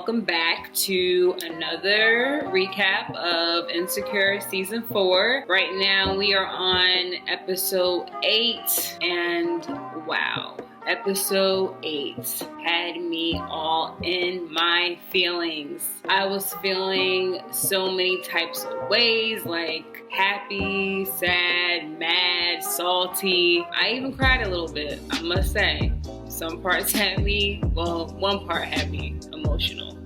welcome back to another recap of Insecure Season 4. Right now we are on episode 8, and wow, episode 8 had me all in my feelings. I was feeling so many types of ways, like happy, sad, mad, salty. I even cried a little bit, I must say. Some parts had me, one part had me emotional.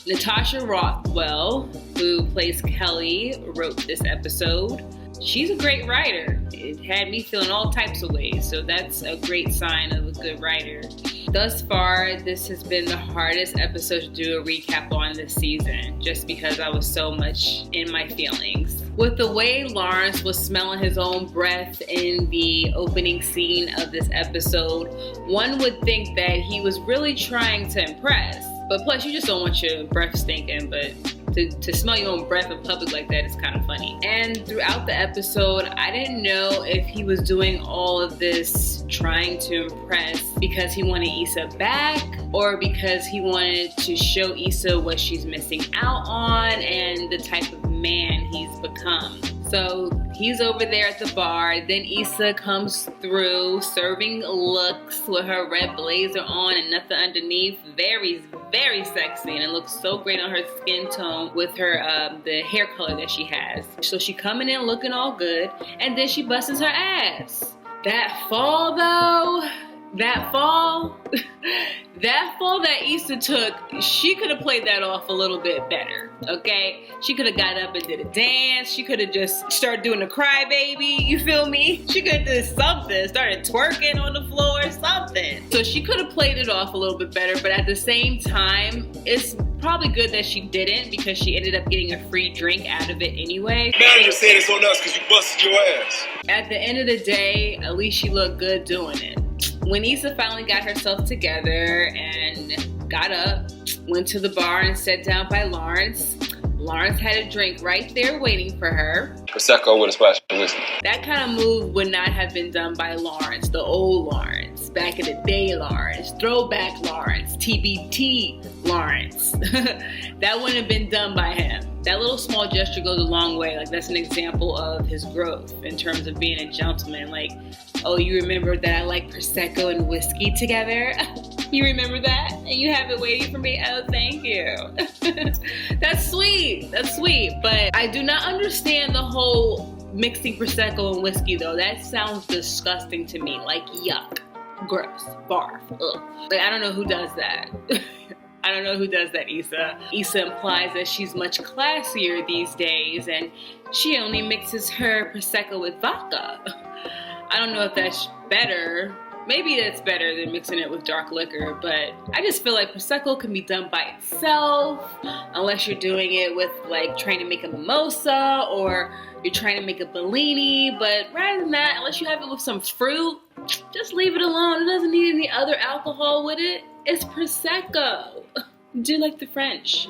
Natasha Rothwell, who plays Kelli, wrote this episode. She's a great writer. It had me feeling all types of ways, so that's a great sign of a good writer. Thus far, this has been the hardest episode to do a recap on this season, just because I was so much in my feelings. With the way Lawrence was smelling his own breath in the opening scene of this episode, one would think that he was really trying to impress. But plus, you just don't want your breath stinking, but to smell your own breath in public like that is kind of funny. And throughout the episode, I didn't know if he was doing all of this trying to impress because he wanted Issa back, or because he wanted to show Issa what she's missing out on and the type of man he's become. So he's over there at the bar. Then Issa comes through serving looks with her red blazer on and nothing underneath. Very, very sexy, and it looks so great on her skin tone with her the hair color that she has. So she coming in looking all good, and then she busts her ass. That fall though, that fall that Issa took, she could have played that off a little bit better, okay? She could have got up and did a dance. She could have just started doing a crybaby, you feel me? She could have did something, started twerking on the floor or something. So she could have played it off a little bit better, but at the same time, it's probably good that she didn't, because she ended up getting a free drink out of it anyway. Now you're saying it's on us because you busted your ass. At the end of the day, at least she looked good doing it. When Issa finally got herself together and got up, went to the bar and sat down by Lawrence, Lawrence had a drink right there waiting for her. Prosecco with a splash of whiskey. That kind of move would not have been done by Lawrence, the old Lawrence, back in the day Lawrence, throwback Lawrence, TBT Lawrence. That wouldn't have been done by him. That little small gesture goes a long way. Like, that's an example of his growth in terms of being a gentleman. Like, oh, you remember that I like Prosecco and whiskey together? You remember that? And you have it waiting for me? Oh, thank you. That's sweet. That's sweet. But I do not understand the whole mixing Prosecco and whiskey, though. That sounds disgusting to me. Like, yuck. Gross. Barf. Ugh. Like, I don't know who does that. I don't know who does that, Issa. Issa implies that she's much classier these days, and she only mixes her Prosecco with vodka. I don't know if that's better. Maybe that's better than mixing it with dark liquor, but I just feel like Prosecco can be done by itself, unless you're doing it with, like, trying to make a mimosa, or you're trying to make a Bellini. But rather than that, unless you have it with some fruit, just leave it alone. It doesn't need any other alcohol with it. It's Prosecco. Do like the French.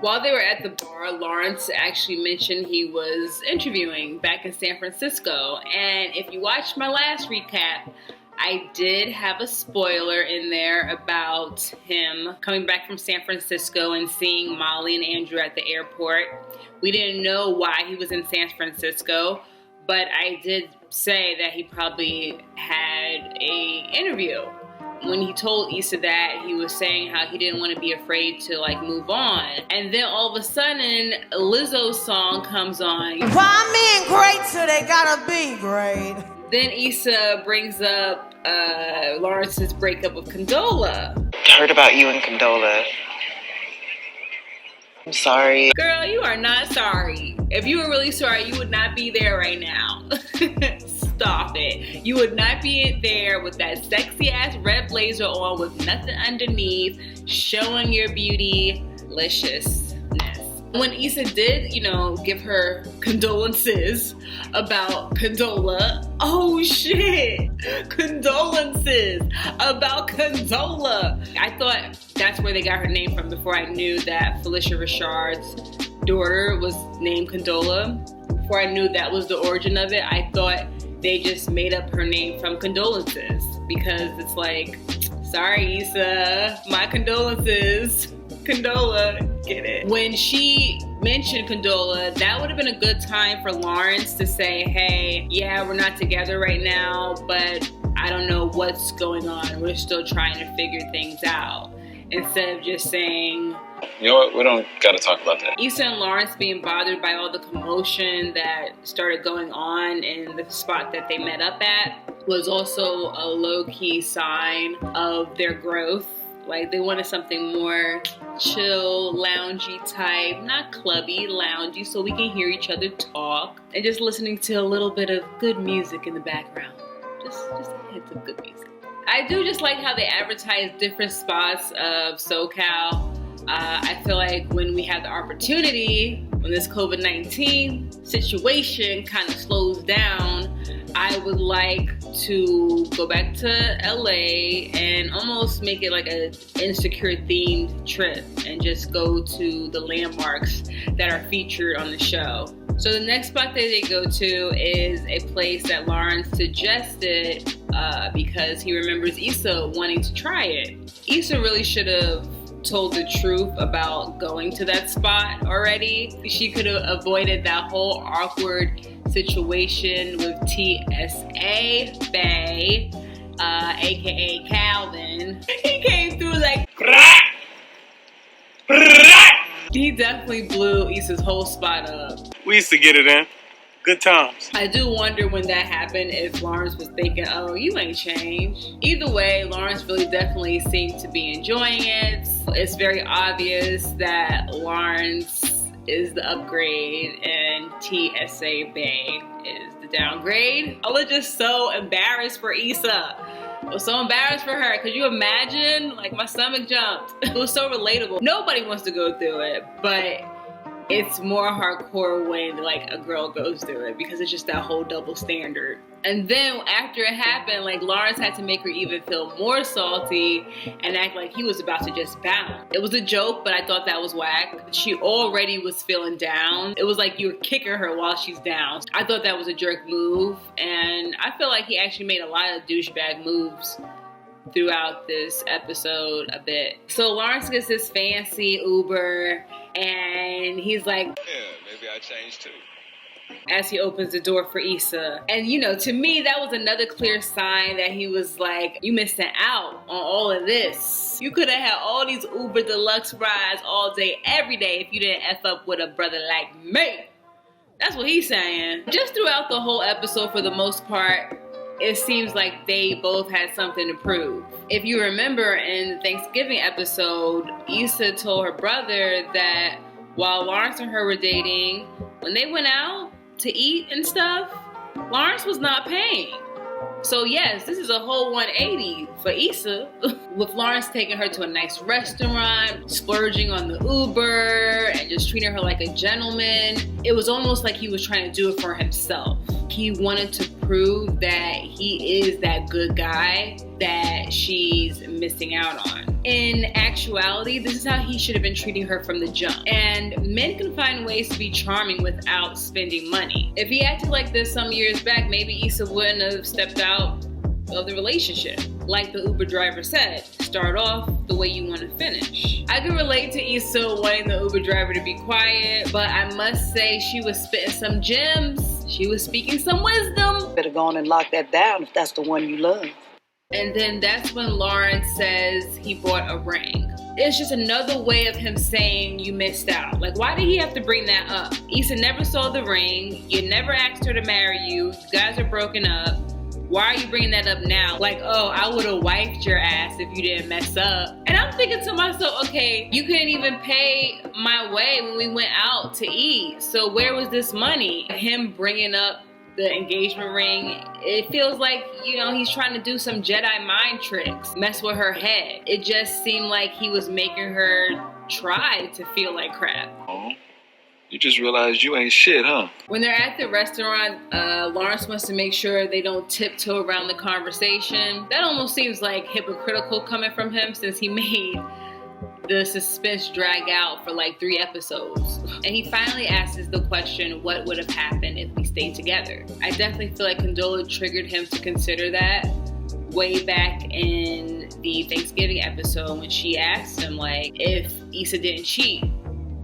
While they were at the bar, Lawrence actually mentioned he was interviewing back in San Francisco. And if you watched my last recap, I did have a spoiler in there about him coming back from San Francisco and seeing Molly and Andrew at the airport. We didn't know why he was in San Francisco, but I did say that he probably had an interview. When he told Issa that, he was saying how he didn't want to be afraid to, like, move on. And then all of a sudden, Lizzo's song comes on. Why men great so they gotta be great? Then Issa brings up Lawrence's breakup with Condola. I heard about you and Condola. I'm sorry. Girl, you are not sorry. If you were really sorry, you would not be there right now. Stop it. You would not be there with that sexy ass red blazer on with nothing underneath, showing your beauty-liciousness. When Issa did, give her condolences about Condola, oh shit, condolences about Condola. I thought that's where they got her name from before I knew that Felicia Richard's daughter was named Condola. Before I knew that was the origin of it, I thought they just made up her name from condolences, because it's like, sorry Issa, my condolences. Condola, get it? When she mentioned Condola, that would have been a good time for Lawrence to say, hey, yeah, we're not together right now, but I don't know what's going on. We're still trying to figure things out. Instead of just saying, You know what? We don't gotta talk about that. Issa and Lawrence being bothered by all the commotion that started going on in the spot that they met up at was also a low-key sign of their growth. Like, they wanted something more chill, loungy type, not clubby, loungy, so we can hear each other talk. And just listening to a little bit of good music in the background. Just a hint of good music. I do just like how they advertise different spots of SoCal. I feel like when we have the opportunity, when this COVID-19 situation kind of slows down, I would like to go back to LA and almost make it like an Insecure themed trip and just go to the landmarks that are featured on the show. So the next spot that they go to is a place that Lawrence suggested because he remembers Issa wanting to try it. Issa really should have told the truth about going to that spot already. She could have avoided that whole awkward situation with TSA Bay, aka Calvin. He came through like he definitely blew Issa's whole spot up. We used to get it in. Good times. I do wonder when that happened if Lawrence was thinking, oh, you ain't changed. Either way, Lawrence really definitely seemed to be enjoying it. It's very obvious that Lawrence is the upgrade and TSA Bay is the downgrade. I was just so embarrassed for Issa. I was so embarrassed for her. Could you imagine? Like, my stomach jumped. It was so relatable. Nobody wants to go through it, but it's more hardcore when like a girl goes through it because it's just that whole double standard. And then after it happened, like Lawrence had to make her even feel more salty and act like he was about to just bounce. It was a joke, but I thought that was whack. She already was feeling down. It was like you were kicking her while she's down. I thought that was a jerk move, and I feel like he actually made a lot of douchebag moves throughout this episode a bit. So Lawrence gets this fancy Uber and he's like, Yeah, maybe I changed too. as he opens the door for Issa. And you know, to me, that was another clear sign that he was like, you missing out on all of this. You could have had all these Uber Deluxe rides all day, every day if you didn't F up with a brother like me. That's what he's saying. Just throughout the whole episode, for the most part, it seems like they both had something to prove. If you remember in the Thanksgiving episode, Issa told her brother that while Lawrence and her were dating, when they went out to eat and stuff, Lawrence was not paying. So yes, this is a whole 180 for Issa, with Lawrence taking her to a nice restaurant, splurging on the Uber, and just treating her like a gentleman. It was almost like he was trying to do it for himself. He wanted to prove that he is that good guy that she's missing out on. In actuality, this is how he should have been treating her from the jump. And men can find ways to be charming without spending money. If he acted like this some years back, maybe Issa wouldn't have stepped out of the relationship. Like the Uber driver said, start off the way you want to finish. I can relate to Issa wanting the Uber driver to be quiet, but I must say she was spitting some gems. She was speaking some wisdom. Better go on and lock that down if that's the one you love. And then that's when Lawrence says he bought a ring. It's just another way of him saying you missed out. Like, why did he have to bring that up? Issa never saw the ring. You never asked her to marry you. You guys are broken up. Why are you bringing that up now? Like, oh, I would have wiped your ass if you didn't mess up. And I'm thinking to myself, okay, you couldn't even pay my way when we went out to eat. So where was this money? Him bringing up the engagement ring, it feels like, you know, he's trying to do some Jedi mind tricks, mess with her head. It just seemed like he was making her try to feel like crap. Oh, you just realized you ain't shit, huh? When they're at the restaurant, Lawrence wants to make sure they don't tiptoe around the conversation. That almost seems like hypocritical coming from him, since he made the suspense drag out for like 3 episodes. And he finally asks the question, what would have happened if we stayed together? I definitely feel like Condola triggered him to consider that. way back in the Thanksgiving episode when she asked him, like, if Issa didn't cheat,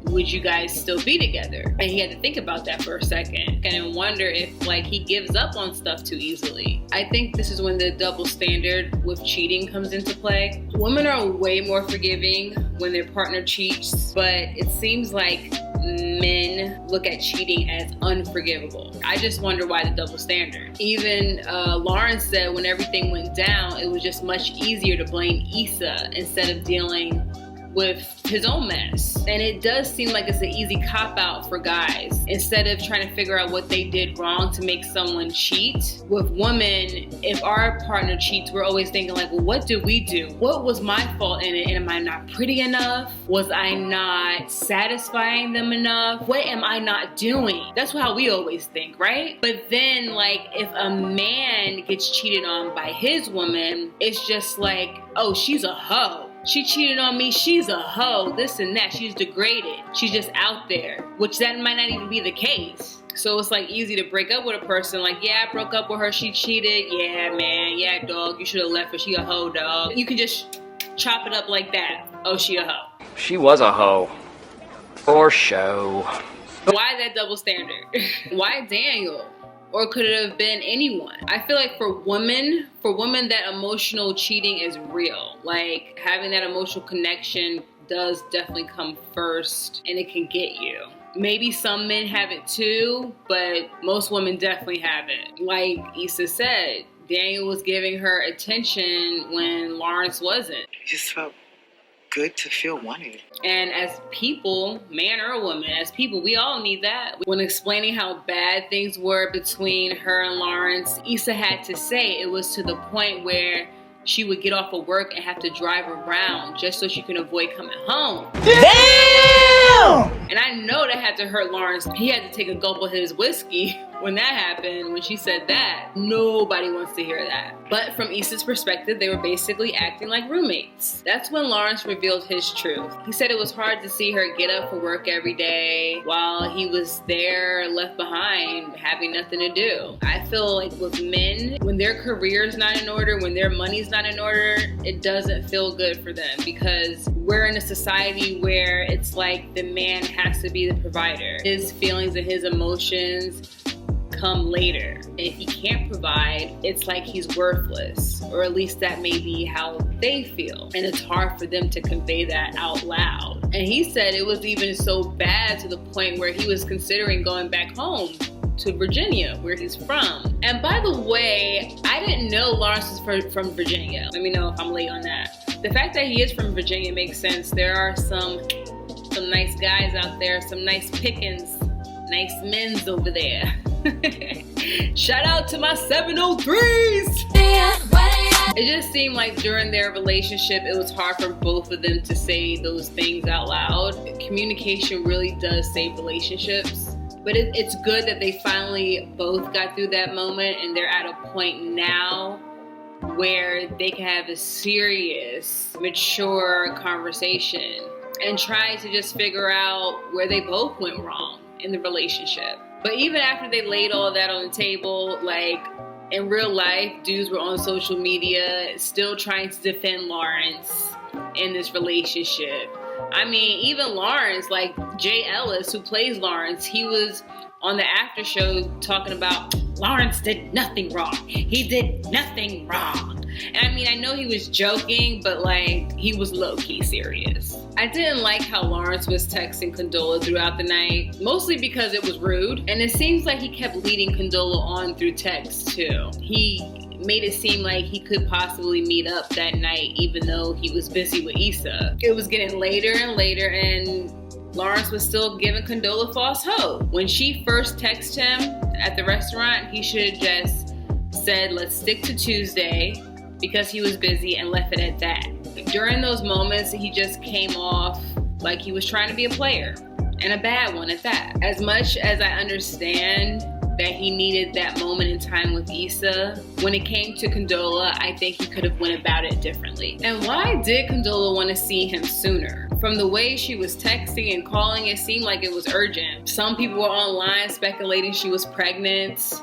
would you guys still be together? And he had to think about that for a second and wonder if, like, he gives up on stuff too easily. I think this is when the double standard with cheating comes into play. Women are way more forgiving when their partner cheats, but it seems like men look at cheating as unforgivable. I just wonder why the double standard. Even Lawrence said when everything went down, it was just much easier to blame Issa instead of dealing with his own mess. And it does seem like it's an easy cop-out for guys. Instead of trying to figure out what they did wrong to make someone cheat, with women, if our partner cheats, we're always thinking like, well, what did we do? What was my fault in it? And am I not pretty enough? Was I not satisfying them enough? What am I not doing? That's how we always think, right? But then, like, if a man gets cheated on by his woman, it's just like, oh, she's a hoe. She cheated on me, she's a hoe, this and that. She's degraded. She's just out there, which that might not even be the case. So it's like easy to break up with a person. Like, yeah, I broke up with her, she cheated. Yeah, man, yeah, dog, you should have left her. She a hoe, dog. You can just chop it up like that. Oh, she a hoe. She was a hoe. For show. Why that double standard? Why Daniel? Or could it have been anyone? I feel like for women, that emotional cheating is real. Like, having that emotional connection does definitely come first, and it can get you. Maybe some men have it too, but most women definitely have it. Like Issa said, Daniel was giving her attention when Lawrence wasn't. It just felt good to feel wanted. And as people, man or woman, as people, we all need that. When explaining how bad things were between her and Lawrence, Issa had to say it was to the point where she would get off of work and have to drive around just so she can avoid coming home. Damn! And I know that had to hurt Lawrence. He had to take a gulp of his whiskey when that happened, when she said that. Nobody wants to hear that. But from Issa's perspective, they were basically acting like roommates. That's when Lawrence revealed his truth. He said it was hard to see her get up for work every day while he was there left behind having nothing to do. I feel like with men, when their career's not in order, when their money's not in order, it doesn't feel good for them, because we're in a society where it's like the man has to be the provider. His feelings and his emotions come later. And if he can't provide, it's like he's worthless, or at least that may be how they feel. And it's hard for them to convey that out loud. And he said it was even so bad to the point where he was considering going back home to Virginia, where he's from. And by the way, I didn't know Lawrence was from Virginia. Let me know if I'm late on that. The fact that he is from Virginia makes sense. There are some nice guys out there, some nice pickings, nice men's over there. Shout out to my 703s! It just seemed like during their relationship, it was hard for both of them to say those things out loud. Communication really does save relationships. But it's good that they finally both got through that moment, and they're at a point now where they can have a serious, mature conversation and try to just figure out where they both went wrong in the relationship. But even after they laid all that on the table, like, in real life, dudes were on social media still trying to defend Lawrence in this relationship. I mean, even Lawrence, like Jay Ellis, who plays Lawrence, he was on the after show talking about Lawrence did nothing wrong. He did nothing wrong. And I mean, I know he was joking, but like, he was low-key serious. I didn't like how Lawrence was texting Condola throughout the night, mostly because it was rude. And it seems like he kept leading Condola on through text too. He made it seem like he could possibly meet up that night, even though he was busy with Issa. It was getting later and later, and Lawrence was still giving Condola false hope. When she first texted him at the restaurant, he should have just said, let's stick to Tuesday, because he was busy, and left it at that. During those moments, he just came off like he was trying to be a player, and a bad one at that. As much as I understand that he needed that moment in time with Issa, when it came to Condola, I think he could have went about it differently. And why did Condola want to see him sooner? From the way she was texting and calling, it seemed like it was urgent. Some people were online speculating she was pregnant.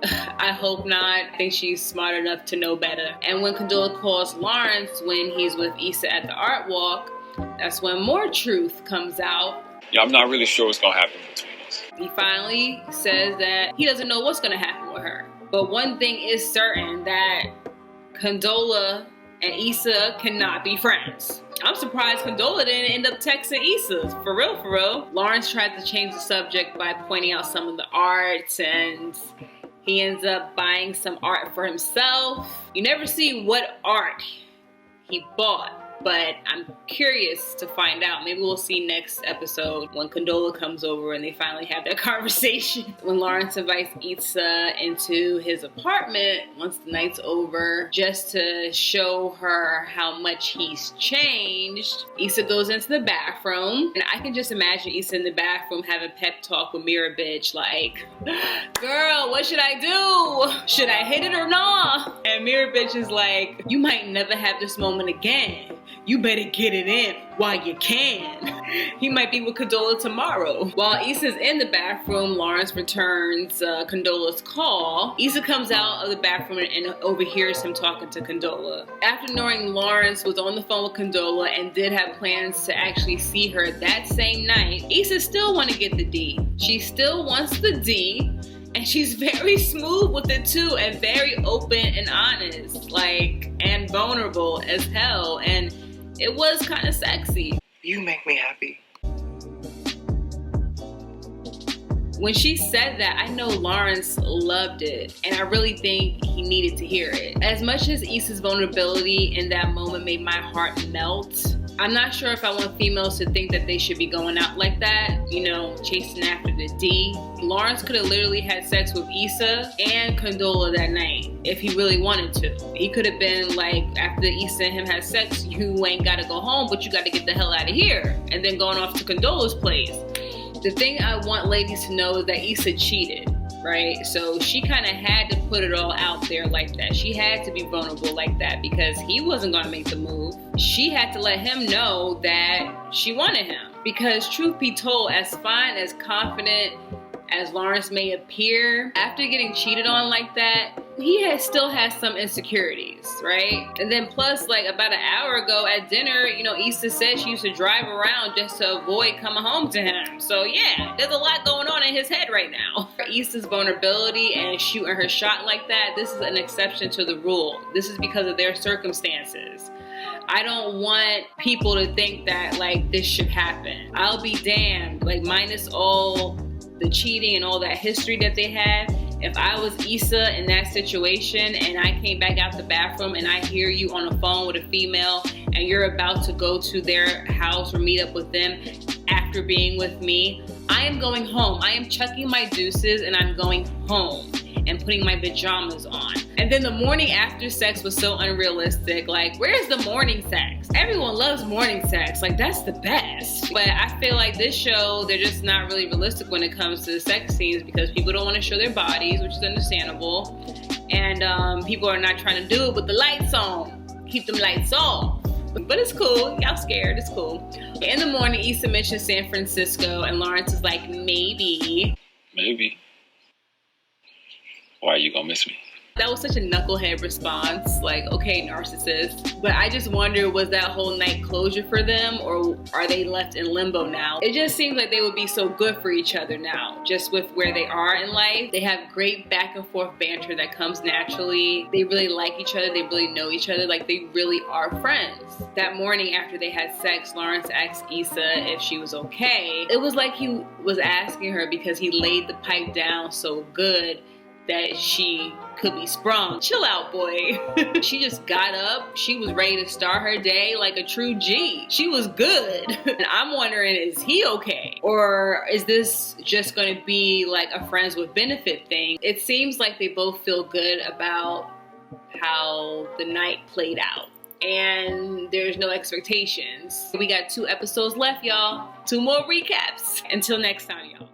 I hope not. I think she's smart enough to know better. And when Condola calls Lawrence when he's with Issa at the art walk, that's when more truth comes out. Yeah, I'm not really sure what's gonna happen between us. He finally says that he doesn't know what's gonna happen with her. But one thing is certain, that Condola and Issa cannot be friends. I'm surprised Condola didn't end up texting Issa. For real, for real. Lawrence tried to change the subject by pointing out some of the arts, and he ends up buying some art for himself. You never see what art he bought, but I'm curious to find out. Maybe we'll see next episode when Condola comes over and they finally have that conversation. When Lawrence invites Issa into his apartment once the night's over, just to show her how much he's changed, Issa goes into the bathroom, and I can just imagine Issa in the bathroom having pep talk with Mirror Bitch, like, girl, what should I do? Should I hit it or not? And Mirror Bitch is like, you might never have this moment again. You better get it in while you can. He might be with Condola tomorrow. While Issa's in the bathroom, Lawrence returns Condola's call. Issa comes out of the bathroom and overhears him talking to Condola. After knowing Lawrence was on the phone with Condola and did have plans to actually see her that same night, Issa still wants to get the D. She still wants the D. And she's very smooth with it too, and very open and honest, like, and vulnerable as hell. And it was kind of sexy. You make me happy. When she said that, I know Lawrence loved it, and I really think he needed to hear it. As much as Issa's vulnerability in that moment made my heart melt, I'm not sure if I want females to think that they should be going out like that, you know, chasing after the D. Lawrence could have literally had sex with Issa and Condola that night if he really wanted to. He could have been like, after Issa and him had sex, you ain't gotta go home, but you gotta get the hell out of here. And then going off to Condola's place. The thing I want ladies to know is that Issa cheated, right? So she kind of had to put it all out there like that. She had to be vulnerable like that because he wasn't going to make the move. She had to let him know that she wanted him. Because truth be told, as fine, as confident as Lawrence may appear, after getting cheated on like that, he still has some insecurities, right? And then plus, like about an hour ago at dinner, you know, Issa said she used to drive around just to avoid coming home to him. So yeah, there's a lot going on in his head right now. Issa's vulnerability and shooting her shot like that, this is an exception to the rule. This is because of their circumstances. I don't want people to think that like this should happen. I'll be damned, like minus all the cheating and all that history that they had. If I was Issa in that situation and I came back out the bathroom and I hear you on the phone with a female and you're about to go to their house or meet up with them after being with me, I am going home. I am chucking my deuces and I'm going home and putting my pajamas on. And then the morning after sex was so unrealistic. Like, where's the morning sex? Everyone loves morning sex. Like, that's the best. But I feel like this show, they're just not really realistic when it comes to the sex scenes because people don't want to show their bodies, which is understandable. And people are not trying to do it with the lights on. Keep them lights off. But it's cool. Y'all scared. It's cool. In the morning, Issa mentions San Francisco, and Lawrence is like, maybe. Maybe. Why are you gonna miss me? That was such a knucklehead response, like, okay, narcissist. But I just wonder, was that whole night closure for them, or are they left in limbo now? It just seems like they would be so good for each other now, just with where they are in life. They have great back and forth banter that comes naturally. They really like each other. They really know each other. Like, they really are friends. That morning after they had sex, Lawrence asked Issa if she was okay. It was like he was asking her because he laid the pipe down so good that she could be sprung. Chill out, boy. She just got up. She was ready to start her day like a true G. She was good. And I'm wondering, is he okay? Or is this just gonna be like a friends with benefit thing? It seems like they both feel good about how the night played out. And there's no expectations. We got 2 episodes left, y'all. 2 more recaps. Until next time, y'all.